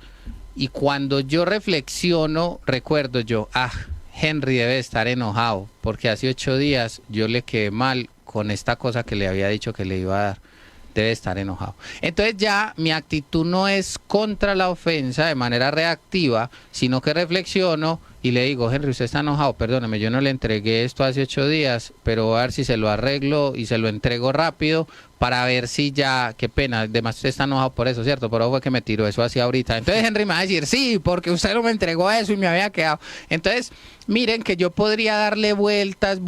y cuando yo reflexiono recuerdo yo, Henry debe estar enojado porque hace 8 días yo le quedé mal con esta cosa que le había dicho que le iba a dar, debe estar enojado. Entonces ya mi actitud no es contra la ofensa de manera reactiva, sino que reflexiono y le digo, Henry, usted está enojado, perdóneme, yo no le entregué esto hace 8 días, pero voy a ver si se lo arreglo y se lo entrego rápido para ver si ya, qué pena, además usted está enojado por eso, ¿cierto? Por eso fue que me tiró eso así ahorita. Entonces Henry me va a decir, sí, porque usted no me entregó eso y me había quedado. Entonces, miren que yo podría darle vueltas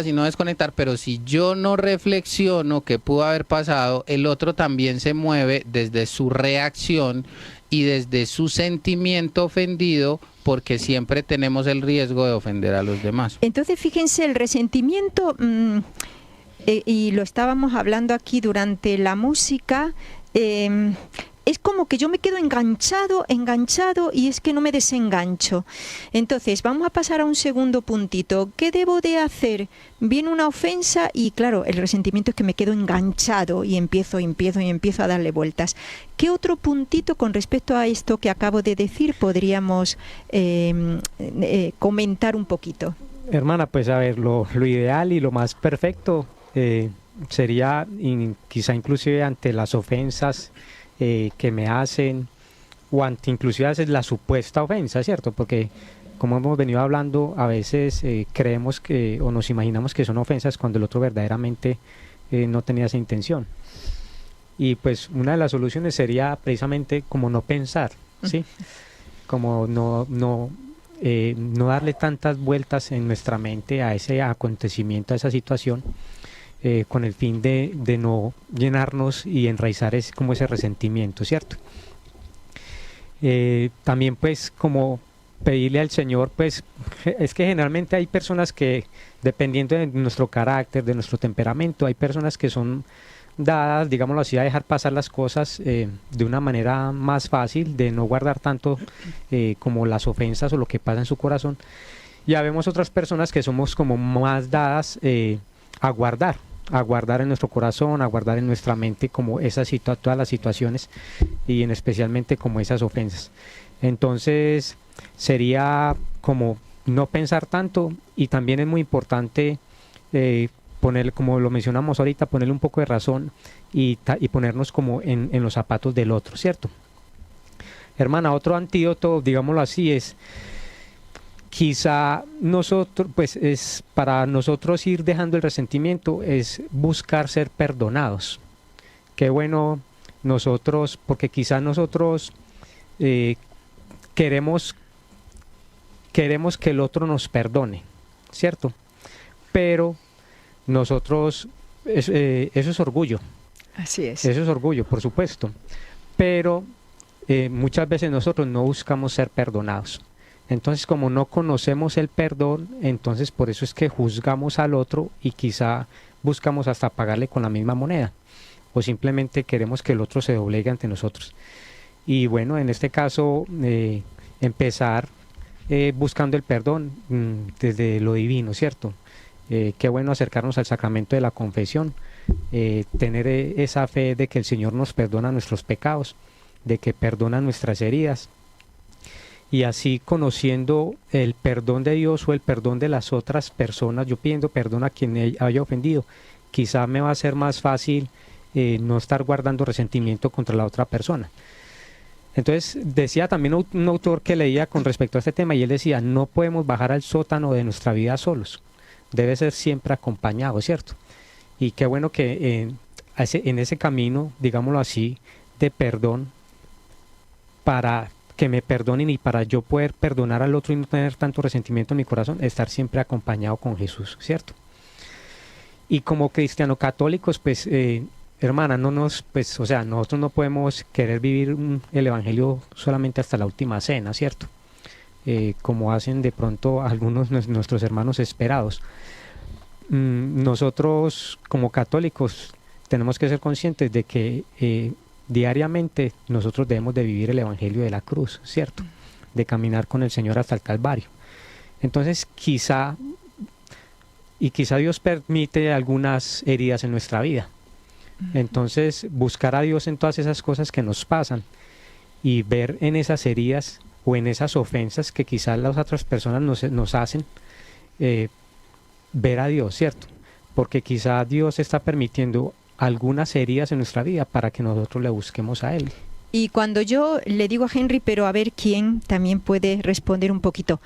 y no desconectar, pero si yo no reflexiono qué pudo haber pasado, el otro también se mueve desde su reacción y desde su sentimiento ofendido, porque siempre tenemos el riesgo de ofender a los demás. Entonces, fíjense, el resentimiento, y lo estábamos hablando aquí durante la música, es como que yo me quedo enganchado y es que no me desengancho. Entonces, vamos a pasar a un segundo puntito. ¿Qué debo de hacer? Viene una ofensa y claro, el resentimiento es que me quedo enganchado y empiezo a darle vueltas. ¿Qué otro puntito con respecto a esto que acabo de decir podríamos comentar un poquito? Hermana, pues a ver, lo ideal y lo más perfecto sería quizá inclusive ante las ofensas que me hacen, o ante inclusive hacer la supuesta ofensa, ¿cierto? Porque como hemos venido hablando, a veces creemos que o nos imaginamos que son ofensas cuando el otro verdaderamente no tenía esa intención. Y pues una de las soluciones sería precisamente como no pensar, ¿sí? Como no darle tantas vueltas en nuestra mente a ese acontecimiento, a esa situación, con el fin de no llenarnos y enraizar como ese resentimiento, ¿cierto? También pues como pedirle al Señor, pues es que generalmente hay personas que, dependiendo de nuestro carácter, de nuestro temperamento, hay personas que son dadas, digámoslo así, a dejar pasar las cosas de una manera más fácil, de no guardar tanto como las ofensas o lo que pasa en su corazón. Ya vemos otras personas que somos como más dadas a guardar en nuestro corazón, a guardar en nuestra mente como todas las situaciones y en especialmente como esas ofensas. Entonces sería como no pensar tanto, y también es muy importante ponerle, como lo mencionamos ahorita, ponerle un poco de razón y ponernos como en los zapatos del otro, ¿cierto? Hermana, otro antídoto, digámoslo así, es quizá nosotros, pues es para nosotros ir dejando el resentimiento, es buscar ser perdonados. Qué bueno nosotros, porque quizá nosotros queremos que el otro nos perdone, ¿cierto? Pero nosotros, eso es orgullo. Así es. Eso es orgullo, por supuesto. Pero muchas veces nosotros no buscamos ser perdonados. Entonces, como no conocemos el perdón, entonces por eso es que juzgamos al otro y quizá buscamos hasta pagarle con la misma moneda, o simplemente queremos que el otro se doblegue ante nosotros. Y bueno, en este caso, empezar buscando el perdón desde lo divino, ¿cierto? Qué bueno acercarnos al sacramento de la confesión, tener esa fe de que el Señor nos perdona nuestros pecados, de que perdona nuestras heridas. Y así, conociendo el perdón de Dios o el perdón de las otras personas, yo pidiendo perdón a quien haya ofendido, quizá me va a ser más fácil no estar guardando resentimiento contra la otra persona. Entonces decía también un autor que leía con respecto a este tema, y él decía, no podemos bajar al sótano de nuestra vida solos, debe ser siempre acompañado, ¿cierto? Y qué bueno que en ese camino, digámoslo así, de perdón, para que me perdonen y para yo poder perdonar al otro y no tener tanto resentimiento en mi corazón, estar siempre acompañado con Jesús, ¿cierto? Y como cristianos católicos, pues, hermana, nosotros no podemos querer vivir el Evangelio solamente hasta la última cena, ¿cierto? Como hacen de pronto algunos de nuestros hermanos esperados. Nosotros como católicos tenemos que ser conscientes de que diariamente nosotros debemos de vivir el Evangelio de la cruz, ¿cierto? De caminar con el Señor hasta el Calvario. Entonces quizá Dios permite algunas heridas en nuestra vida. Entonces buscar a Dios en todas esas cosas que nos pasan y ver en esas heridas o en esas ofensas que quizás las otras personas nos hacen, ver a Dios, ¿cierto? Porque quizá Dios está permitiendo algunas heridas en nuestra vida para que nosotros le busquemos a Él. Y cuando yo le digo a Henry, pero a ver quién también puede responder un poquito.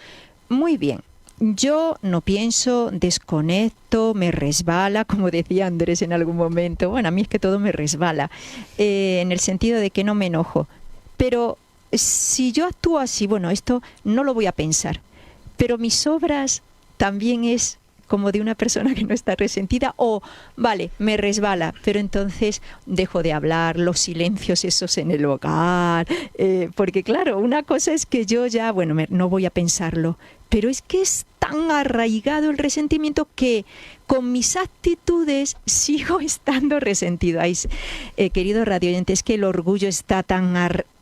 Muy bien. Yo no pienso, desconecto, me resbala, como decía Andrés en algún momento. Bueno, a mí es que todo me resbala, en el sentido de que no me enojo. Pero si yo actúo así, bueno, esto no lo voy a pensar. Pero mis obras también es como de una persona que no está resentida, o vale, me resbala, pero entonces dejo de hablar, los silencios esos en el hogar, porque claro, una cosa es que yo ya, bueno, no voy a pensarlo, pero es que es tan arraigado el resentimiento que con mis actitudes sigo estando resentido. Ay, querido radio oyente, es que el orgullo está tan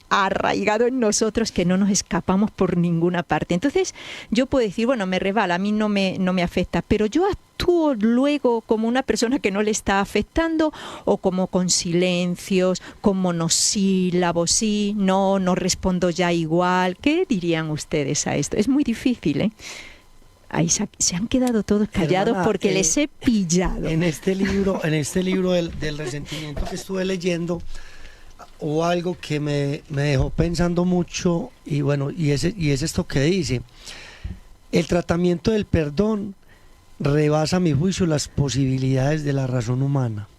arraigado en nosotros que no nos escapamos por ninguna parte. Entonces yo puedo decir, bueno, me resbala, a mí no me afecta, pero yo actúo luego como una persona que no le está afectando, o como con silencios, con monosílabos, sí, no respondo ya igual. ¿Qué dirían ustedes a esto? Es muy difícil, ¿eh? Ahí se han quedado todos callados, hermana, porque les he pillado. En este libro del resentimiento que estuve leyendo, hubo algo que me dejó pensando mucho, y bueno, y es esto que dice: el tratamiento del perdón rebasa a mi juicio las posibilidades de la razón humana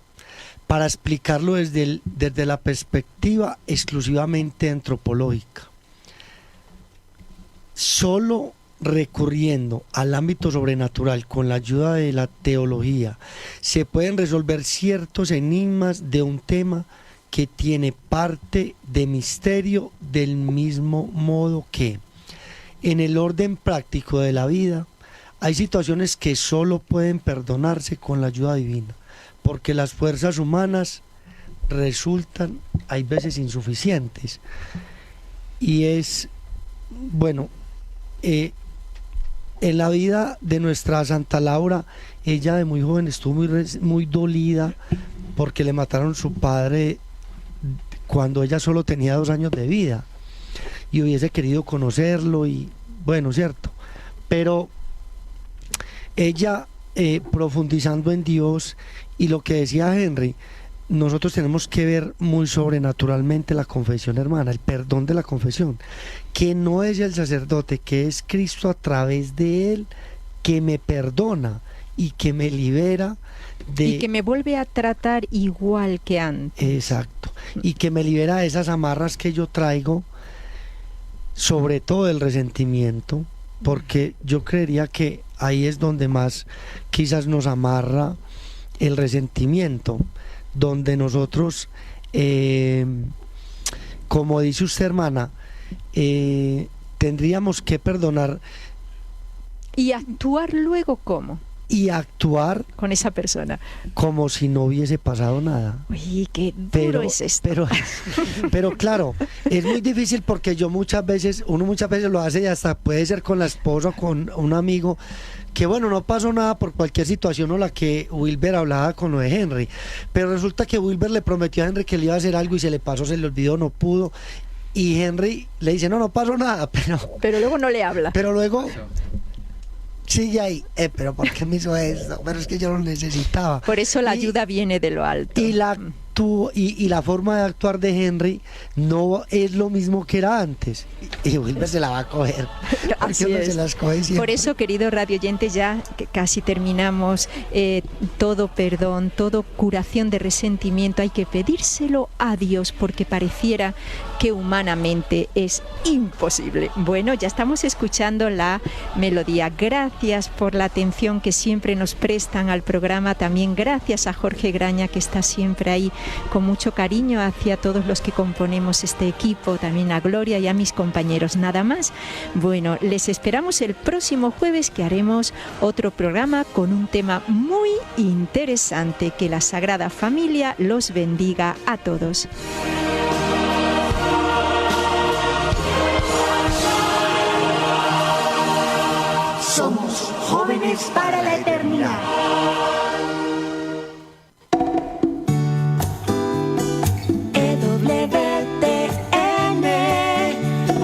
para explicarlo desde la perspectiva exclusivamente antropológica. Solo recurriendo al ámbito sobrenatural con la ayuda de la teología se pueden resolver ciertos enigmas de un tema que tiene parte de misterio, del mismo modo que en el orden práctico de la vida hay situaciones que solo pueden perdonarse con la ayuda divina, porque las fuerzas humanas resultan hay veces insuficientes. Y es, bueno, en la vida de nuestra Santa Laura, ella de muy joven estuvo muy dolida porque le mataron su padre cuando ella solo tenía 2 años de vida, y hubiese querido conocerlo, y bueno, cierto, pero ella profundizando en Dios, y lo que decía Henry, nosotros tenemos que ver muy sobrenaturalmente la confesión, hermana, el perdón de la confesión, que no es el sacerdote, que es Cristo a través de él, que me perdona y que me libera y que me vuelve a tratar igual que antes. Exacto, y que me libera de esas amarras que yo traigo, sobre todo el resentimiento, porque yo creería que ahí es donde más quizás nos amarra el resentimiento, donde nosotros, como dice usted, hermana, tendríamos que perdonar. ¿Y actuar luego cómo? Y actuar con esa persona como si no hubiese pasado nada. Uy, qué duro es esto. Pero claro, es muy difícil, porque uno muchas veces lo hace, y hasta puede ser con la esposa o con un amigo, que bueno, no pasó nada por cualquier situación, o la que Wilber hablaba con lo de Henry, pero resulta que Wilber le prometió a Henry que le iba a hacer algo y se le pasó, se le olvidó, no pudo, y Henry le dice no pasó nada, pero luego no le habla, pero luego sigue ahí, pero ¿por qué me hizo esto? Pero es que yo lo necesitaba. Por eso la ayuda viene de lo alto. Y la forma de actuar de Henry no es lo mismo que era antes. Y Wilber se la va a coger. Así es. Se las coge siempre. Por eso, querido radio oyente, ya que casi terminamos, todo perdón, todo curación de resentimiento hay que pedírselo a Dios, porque pareciera que humanamente es imposible. Bueno, ya estamos escuchando la melodía. Gracias por la atención que siempre nos prestan al programa. También gracias a Jorge Graña, que está siempre ahí con mucho cariño hacia todos los que componemos este equipo, también a Gloria y a mis compañeros. Nada más. Bueno, les esperamos el próximo jueves, que haremos otro programa con un tema muy interesante. Que la Sagrada Familia los bendiga a todos. Somos jóvenes para la eternidad. EWTN,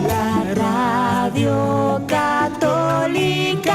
la Radio Católica.